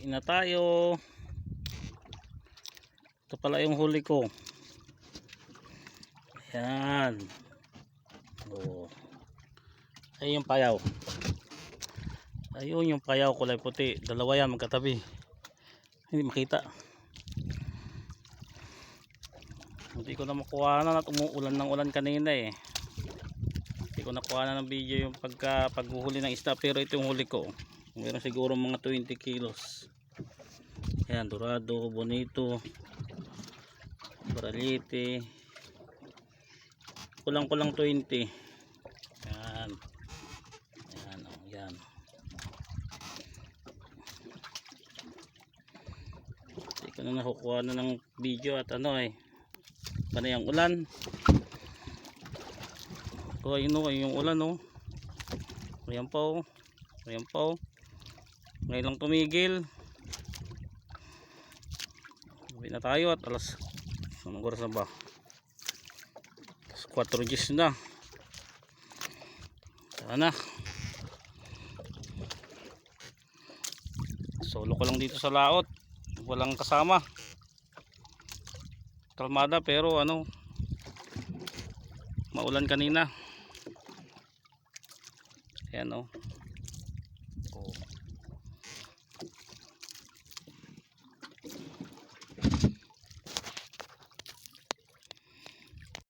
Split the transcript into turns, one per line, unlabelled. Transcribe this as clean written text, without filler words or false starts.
Ina tayo. Ito pala yung huli ko. Ayan. Oh. Ayun yung payaw. Ayun yung payaw kulay puti. Dalawa yan magkatabi. Hindi makita. Hindi ko na makuha na at umuulan ng ulan kanina eh. Hindi ko nakuha na ng video yung paghuhuli ng isda, pero ito yung huli ko. Meron siguro mga 20 kilos. Ayan, dorado, bonito, baralite. Kulang-kulang 20. Ayan. Ayan, oh, ayan. Hindi ko na nakukuha na ng video at ano eh. Panay ang ulan. Oh, ayun oh, ayun yung ulan oh. Ayan pa oh. Ayan pa oh. Ngayon lang tumigil. Uwi na tayo at alas anong oras na ba? 4:10 na. Sana. Solo ko lang dito sa laot. Walang kasama. Kalmada pero ano, maulan kanina. Ayan oh. Oh.